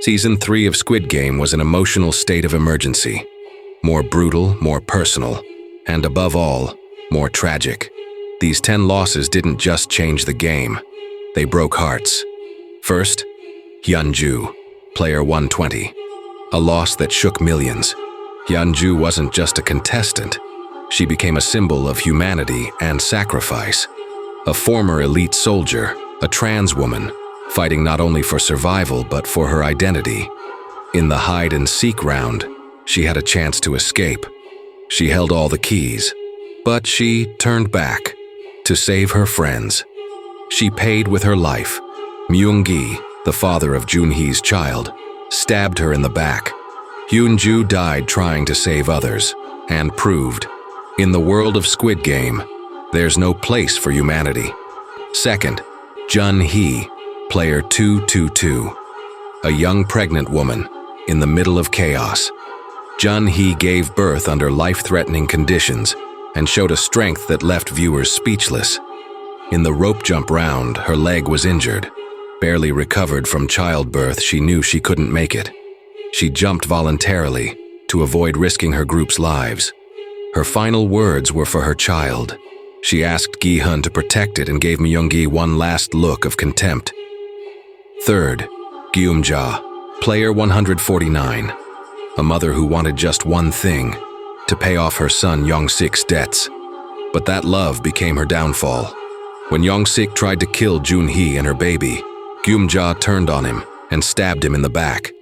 Season 3 of Squid Game was an emotional state of emergency. More brutal, more personal, and above all, more tragic. These 10 losses didn't just change the game. They broke hearts. First, Hyanju, player 120. A loss that shook millions. Hyanju wasn't just a contestant. She became a symbol of humanity and sacrifice. A former elite soldier, a trans woman, fighting not only for survival but for her identity. In the hide-and-seek round, she had a chance to escape. She held all the keys, but she turned back to save her friends. She paid with her life. Miongi, the father of Junhee's child, stabbed her in the back. Hyanju died trying to save others, and proved, in the world of Squid Game, there's no place for humanity. Second, Junhee, player 222. A young pregnant woman, in the middle of chaos. Junhee gave birth under life-threatening conditions and showed a strength that left viewers speechless. In the rope jump round, her leg was injured. Barely recovered from childbirth, she knew she couldn't make it. She jumped voluntarily to avoid risking her group's lives. Her final words were for her child. She asked Guihan to protect it and gave Miongi one last look of contempt. Third, Guunja, player 149. A mother who wanted just one thing, to pay off her son Yong-sik's debts. But that love became her downfall. When Yong-sik tried to kill Junhee and her baby, Guunja turned on him and stabbed him in the back.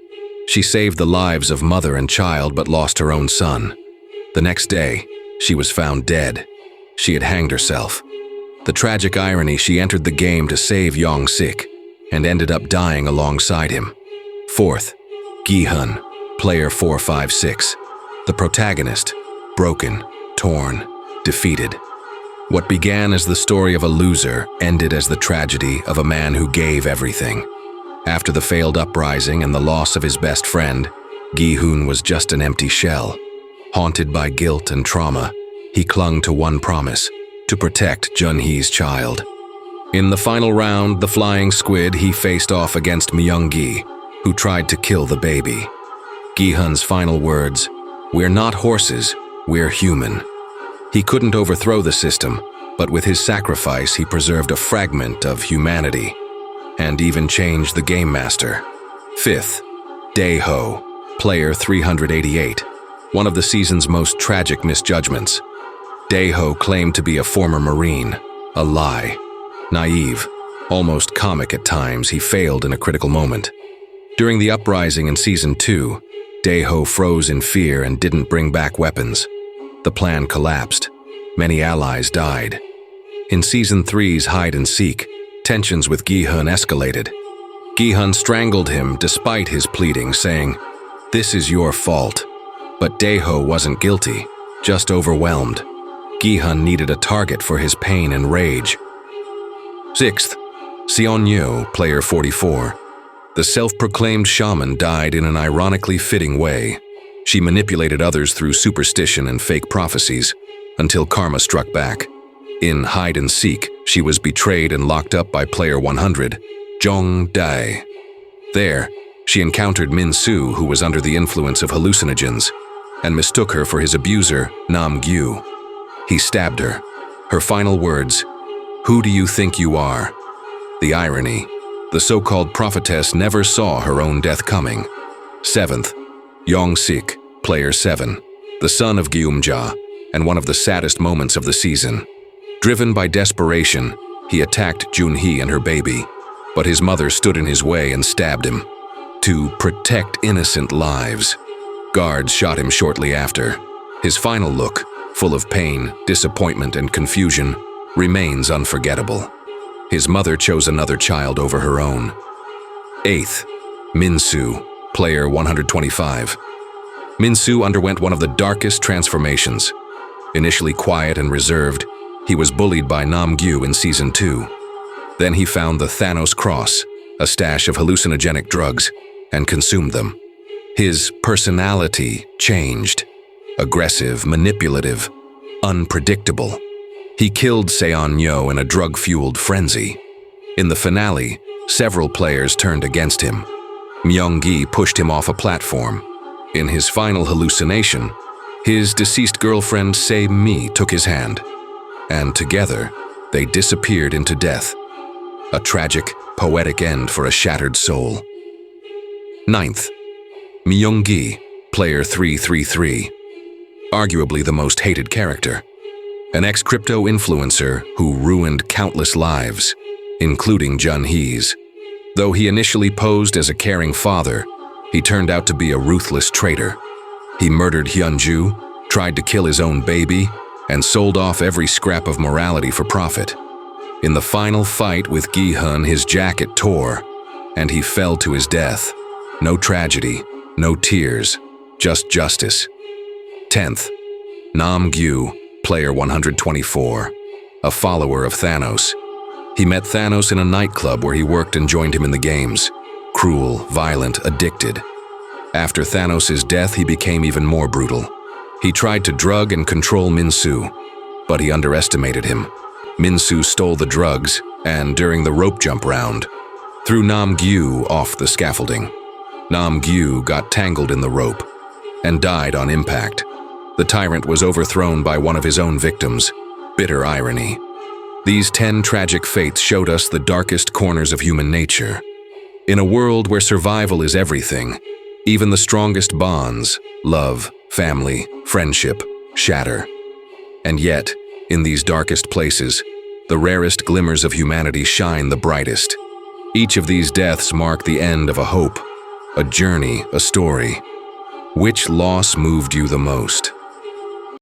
She saved the lives of mother and child but lost her own son. The next day, she was found dead. She had hanged herself. The tragic irony, she entered the game to save Yong-sik and ended up dying alongside him. Fourth, Gi-hun, player 456. The protagonist, broken, torn, defeated. What began as the story of a loser ended as the tragedy of a man who gave everything. After the failed uprising and the loss of his best friend, Gi-hun was just an empty shell. Haunted by guilt and trauma, he clung to one promise: to protect Junhee's child. In the final round, the flying squid, he faced off against Miongi, who tried to kill the baby. Gi-hun's final words: "We're not horses, we're human." He couldn't overthrow the system, but with his sacrifice he preserved a fragment of humanity, and even changed the game master. Fifth, Dehjo, player 388. One of the season's most tragic misjudgments. Dehjo claimed to be a former Marine, a lie. Naive, almost comic at times, he failed in a critical moment. During the uprising in Season 2, Dehjo froze in fear and didn't bring back weapons. The plan collapsed. Many allies died. In Season 3's hide-and-seek, tensions with Guihan escalated. Guihan strangled him despite his pleading, saying, "This is your fault." But Dehjo wasn't guilty, just overwhelmed. Guihan needed a target for his pain and rage. Sixth, Siono, player 44. The self-proclaimed shaman died in an ironically fitting way. She manipulated others through superstition and fake prophecies, until karma struck back. In hide-and-seek, she was betrayed and locked up by player 100, Jong Dae. There, she encountered Minsu, who was under the influence of hallucinogens, and mistook her for his abuser, Nam-gyu. He stabbed her. Her final words: "Who do you think you are?" The irony: the so-called prophetess never saw her own death coming. Seventh, Yong-sik, player 7, the son of Guunja, and one of the saddest moments of the season. Driven by desperation, he attacked Junhee and her baby, but his mother stood in his way and stabbed him. To protect innocent lives. Guards shot him shortly after. His final look, full of pain, disappointment, and confusion, remains unforgettable. His mother chose another child over her own. Eighth, Minsu, player 125. Minsu underwent one of the darkest transformations. Initially quiet and reserved, he was bullied by Nam-gyu in Season 2. Then he found the Thanos Cross, a stash of hallucinogenic drugs, and consumed them. His personality changed. Aggressive, manipulative, unpredictable. He killed Siono in a drug-fueled frenzy. In the finale, several players turned against him. Miongi pushed him off a platform. In his final hallucination, his deceased girlfriend Se-mi took his hand, and together they disappeared into death. A tragic, poetic end for a shattered soul. 9th, Myung-gi, player 333. Arguably the most hated character. An ex-crypto influencer who ruined countless lives, including Jun-hee's. Though he initially posed as a caring father, he turned out to be a ruthless traitor. He murdered Hyanju, tried to kill his own baby, and sold off every scrap of morality for profit. In the final fight with Gi-hun, his jacket tore, and he fell to his death. No tragedy, no tears, just justice. 10th, Nam-gyu, player 124, a follower of Thanos. He met Thanos in a nightclub where he worked and joined him in the games. Cruel, violent, addicted. After Thanos' death, he became even more brutal. He tried to drug and control Minsu, but he underestimated him. Minsu stole the drugs and, during the rope jump round, threw Nam-gyu off the scaffolding. Nam-gyu got tangled in the rope and died on impact. The tyrant was overthrown by one of his own victims. Bitter irony. These 10 tragic fates showed us the darkest corners of human nature. In a world where survival is everything, even the strongest bonds, love, family, friendship, shatter. And yet, in these darkest places, the rarest glimmers of humanity shine the brightest. Each of these deaths mark the end of a hope, a journey, a story. Which loss moved you the most?